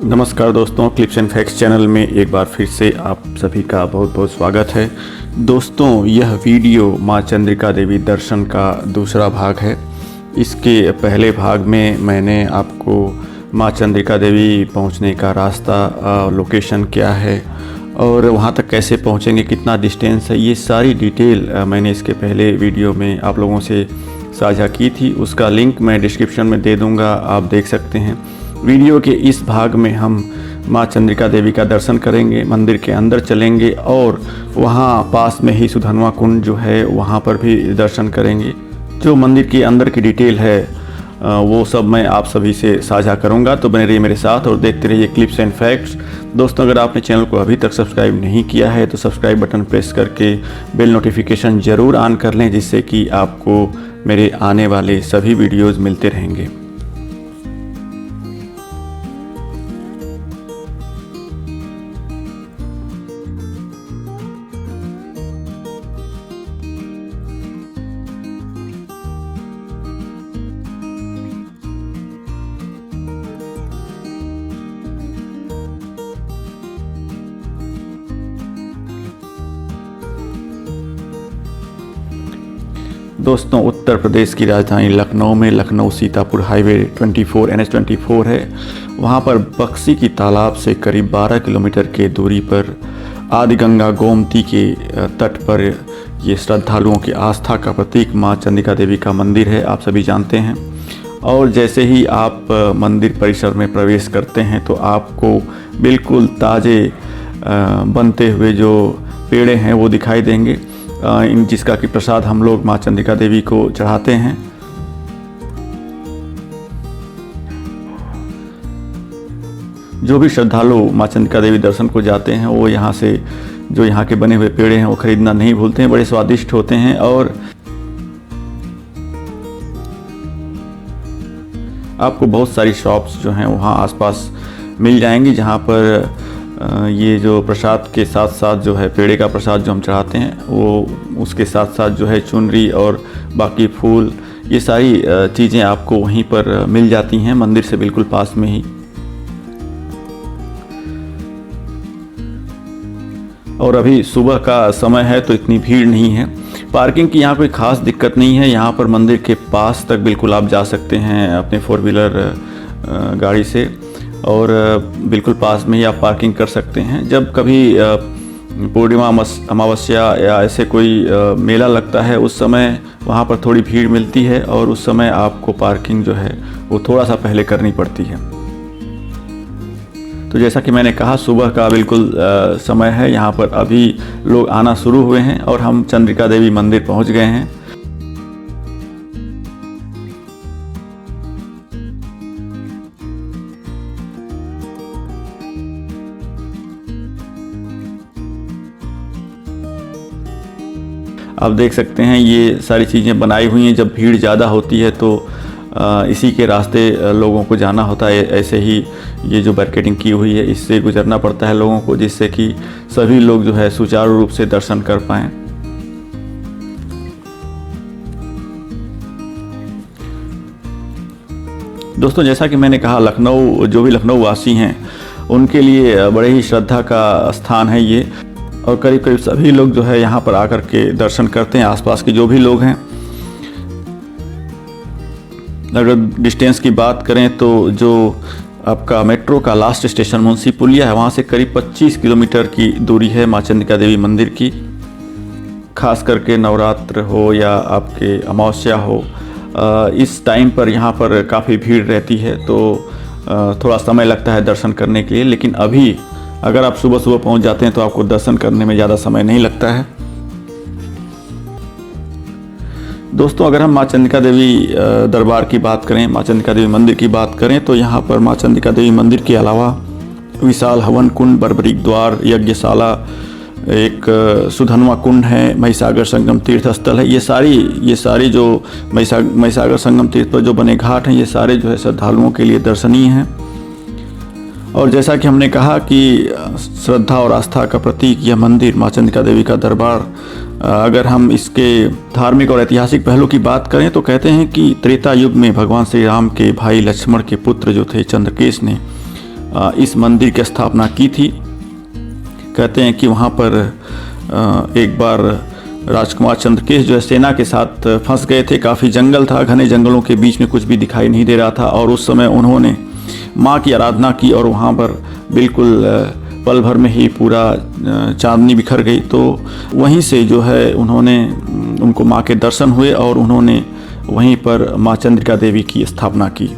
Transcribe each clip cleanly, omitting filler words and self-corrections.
नमस्कार दोस्तों, clips and facts channel में एक बार फिर से आप सभी का बहुत बहुत स्वागत है। दोस्तों, यह वीडियो माँ चंद्रिका देवी दर्शन का दूसरा भाग है। इसके पहले भाग में मैंने आपको माँ चंद्रिका देवी पहुंचने का रास्ता, लोकेशन क्या है और वहां तक कैसे पहुंचेंगे, कितना डिस्टेंस है, ये सारी डिटेल मैंने इसके पहले वीडियो में आप लोगों से साझा की थी। उसका लिंक मैं डिस्क्रिप्शन में दे दूँगा, आप देख सकते हैं। वीडियो के इस भाग में हम माँ चंद्रिका देवी का दर्शन करेंगे, मंदिर के अंदर चलेंगे और वहाँ पास में ही सुधनवा कुंड जो है वहाँ पर भी दर्शन करेंगे। जो मंदिर के अंदर की डिटेल है वो सब मैं आप सभी से साझा करूँगा, तो बने रहिए मेरे साथ और देखते रहिए क्लिप्स एंड फैक्ट्स। दोस्तों, अगर आपने चैनल को अभी तक सब्सक्राइब नहीं किया है तो सब्सक्राइब बटन प्रेस करके बेल नोटिफिकेशन ज़रूर ऑन कर लें, जिससे कि आपको मेरे आने वाले सभी वीडियोज़ मिलते रहेंगे। दोस्तों, उत्तर प्रदेश की राजधानी लखनऊ में लखनऊ सीतापुर हाईवे 24 NH24 है। वहाँ पर बक्सी की तालाब से करीब 12 किलोमीटर के दूरी पर आदि गंगा गोमती के तट पर ये श्रद्धालुओं की आस्था का प्रतीक माँ चंद्रिका देवी का मंदिर है, आप सभी जानते हैं। और जैसे ही आप मंदिर परिसर में प्रवेश करते हैं तो आपको बिल्कुल ताज़े बनते हुए जो पेड़े हैं वो दिखाई देंगे, जिसका कि प्रसाद हम लोग माँ चंद्रिका देवी को चढ़ाते हैं। जो भी श्रद्धालु माँ चंद्रिका देवी दर्शन को जाते हैं वो यहाँ से जो यहाँ के बने हुए पेड़े हैं वो खरीदना नहीं भूलते हैं। बड़े स्वादिष्ट होते हैं और आपको बहुत सारी शॉप्स जो हैं वहाँ आसपास मिल जाएंगी, जहाँ पर ये जो प्रसाद के साथ साथ जो है पेड़े का प्रसाद जो हम चढ़ाते हैं वो उसके साथ साथ जो है चुनरी और बाकी फूल, ये सारी चीज़ें आपको वहीं पर मिल जाती हैं मंदिर से बिल्कुल पास में ही। और अभी सुबह का समय है तो इतनी भीड़ नहीं है। पार्किंग की यहाँ कोई ख़ास दिक्कत नहीं है। यहाँ पर मंदिर के पास तक बिल्कुल आप जा सकते हैं अपने 4 व्हीलर गाड़ी से और बिल्कुल पास में ही आप पार्किंग कर सकते हैं। जब कभी पूर्णिमा अमावस्या या ऐसे कोई मेला लगता है उस समय वहाँ पर थोड़ी भीड़ मिलती है और उस समय आपको पार्किंग जो है वो थोड़ा सा पहले करनी पड़ती है। तो जैसा कि मैंने कहा, सुबह का बिल्कुल समय है। यहाँ पर अभी लोग आना शुरू हुए हैं और हम चंद्रिका देवी मंदिर पहुँच गए हैं। आप देख सकते हैं ये सारी चीज़ें बनाई हुई हैं। जब भीड़ ज़्यादा होती है तो इसी के रास्ते लोगों को जाना होता है। ऐसे ही ये जो बैरिकेडिंग की हुई है इससे गुजरना पड़ता है लोगों को, जिससे कि सभी लोग जो है सुचारू रूप से दर्शन कर पाएँ। दोस्तों, जैसा कि मैंने कहा, लखनऊ जो भी लखनऊ वासी हैं उनके लिए बड़े ही श्रद्धा का स्थान है ये, और करीब करीब सभी लोग जो है यहाँ पर आकर के दर्शन करते हैं। आसपास के जो भी लोग हैं, अगर डिस्टेंस की बात करें तो जो आपका मेट्रो का लास्ट स्टेशन मुंशी पुलिया है, वहाँ से करीब 25 किलोमीटर की दूरी है माँ चंद्रिका देवी मंदिर की। खास करके नवरात्र हो या आपके अमावस्या हो, इस टाइम पर यहाँ पर काफ़ी भीड़ रहती है, तो थोड़ा समय लगता है दर्शन करने के लिए। लेकिन अभी अगर आप सुबह सुबह पहुंच जाते हैं तो आपको दर्शन करने में ज़्यादा समय नहीं लगता है। दोस्तों, अगर हम माँ चंद्रिका देवी दरबार की बात करें, माँ चंद्रिका देवी मंदिर की बात करें, तो यहाँ पर माँ चंद्रिका देवी मंदिर के अलावा विशाल हवन कुंड, बर्बरीक द्वार, यज्ञशाला, एक सुधनवा कुंड है, महिसागर संगम तीर्थ स्थल है। ये सारी जो महिसागर संगम तीर्थ पर जो बने घाट हैं, ये सारे जो है श्रद्धालुओं के लिए दर्शनीय हैं। और जैसा कि हमने कहा कि श्रद्धा और आस्था का प्रतीक यह मंदिर माँ चंद्रिका देवी का दरबार, अगर हम इसके धार्मिक और ऐतिहासिक पहलू की बात करें तो कहते हैं कि त्रेता युग में भगवान श्री राम के भाई लक्ष्मण के पुत्र जो थे चंद्रकेश ने इस मंदिर की स्थापना की थी। कहते हैं कि वहाँ पर एक बार राजकुमार चंद्रकेश जो है सेना के साथ फंस गए थे। काफ़ी जंगल था, घने जंगलों के बीच में कुछ भी दिखाई नहीं दे रहा था, और उस समय उन्होंने माँ की आराधना की और वहाँ पर बिल्कुल पल भर में ही पूरा चांदनी बिखर गई। तो वहीं से जो है उनको माँ के दर्शन हुए और उन्होंने वहीं पर माँ चंद्रिका देवी की स्थापना की।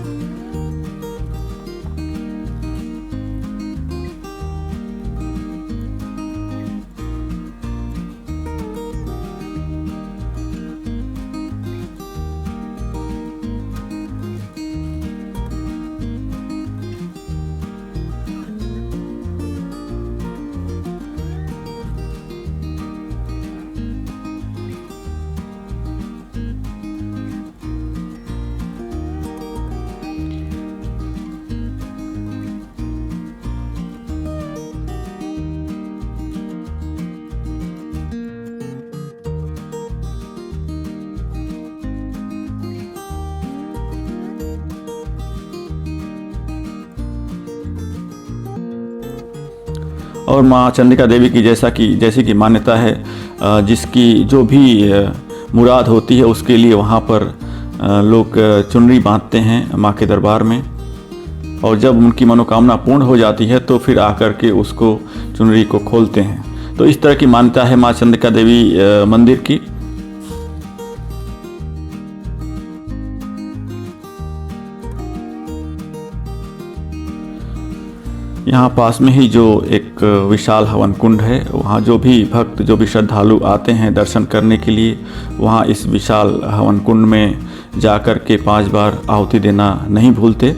और माँ चंद्रिका देवी की जैसी कि मान्यता है, जिसकी जो भी मुराद होती है उसके लिए वहाँ पर लोग चुनरी बांधते हैं माँ के दरबार में, और जब उनकी मनोकामना पूर्ण हो जाती है तो फिर आकर के उसको चुनरी को खोलते हैं। तो इस तरह की मान्यता है माँ चंद्रिका देवी मंदिर की। यहाँ पास में ही जो एक विशाल हवन कुंड है, वहाँ जो भी भक्त जो भी श्रद्धालु आते हैं दर्शन करने के लिए, वहाँ इस विशाल हवन कुंड में जाकर के 5 बार आहुति देना नहीं भूलते।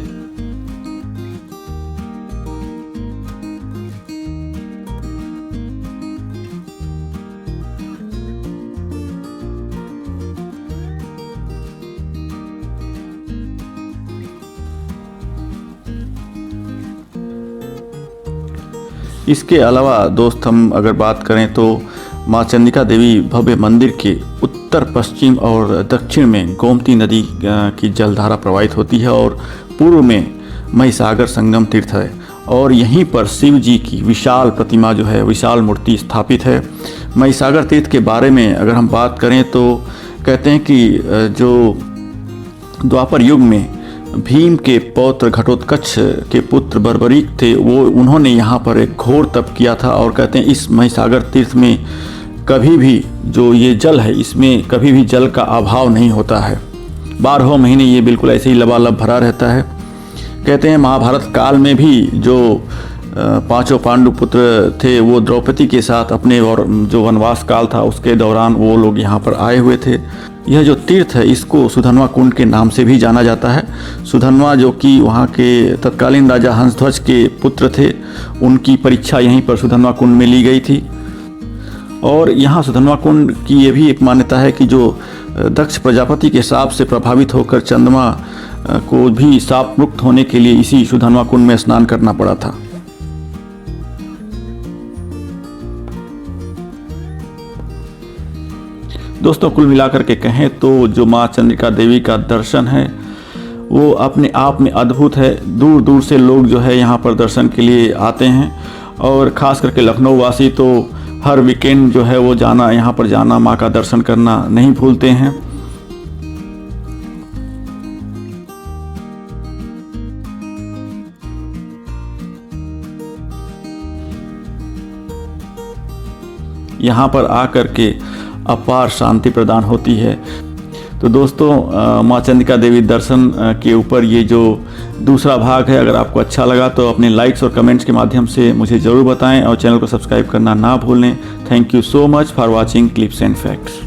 इसके अलावा दोस्त हम अगर बात करें तो माँ चंद्रिका देवी भव्य मंदिर के उत्तर पश्चिम और दक्षिण में गोमती नदी की जलधारा प्रवाहित होती है, और पूर्व में महिसागर संगम तीर्थ है, और यहीं पर शिव जी की विशाल प्रतिमा जो है, विशाल मूर्ति स्थापित है। महिसागर तीर्थ के बारे में अगर हम बात करें तो कहते हैं कि जो द्वापर युग में भीम के पौत्र घटोत्कच के पुत्र बर्बरीक थे, उन्होंने यहाँ पर एक घोर तप किया था, और कहते हैं इस महिसागर तीर्थ में कभी भी जो ये जल है, इसमें कभी भी जल का अभाव नहीं होता है। 12 महीने ये बिल्कुल ऐसे ही लबालब भरा रहता है। कहते हैं महाभारत काल में भी जो 5 पांडु पुत्र थे, वो द्रौपदी के साथ अपने और जो वनवास काल था उसके दौरान वो लोग यहाँ पर आए हुए थे। यह जो तीर्थ है इसको सुधन्वा कुंड के नाम से भी जाना जाता है। सुधन्वा जो कि वहाँ के तत्कालीन राजा हंसध्वज के पुत्र थे, उनकी परीक्षा यहीं पर सुधन्वा कुंड में ली गई थी। और यहाँ सुधन्वा कुंड की ये भी एक मान्यता है कि जो दक्ष प्रजापति के शाप से प्रभावित होकर चंद्रमा को भी शाप मुक्त होने के लिए इसी सुधन्वा कुंड में स्नान करना पड़ा था। दोस्तों, कुल मिलाकर के कहें तो जो माँ चंद्रिका देवी का दर्शन है वो अपने आप में अद्भुत है। दूर दूर से लोग जो है यहाँ पर दर्शन के लिए आते हैं, और ख़ास करके लखनऊ वासी तो हर वीकेंड जो है वो यहाँ पर जाना, माँ का दर्शन करना नहीं भूलते हैं। यहाँ पर आकर के अपार शांति प्रदान होती है। तो दोस्तों, माँ चंद्रिका देवी दर्शन के ऊपर ये जो दूसरा भाग है, अगर आपको अच्छा लगा तो अपने लाइक्स और कमेंट्स के माध्यम से मुझे ज़रूर बताएं, और चैनल को सब्सक्राइब करना ना भूलें। Thank you so much for watching clips and facts.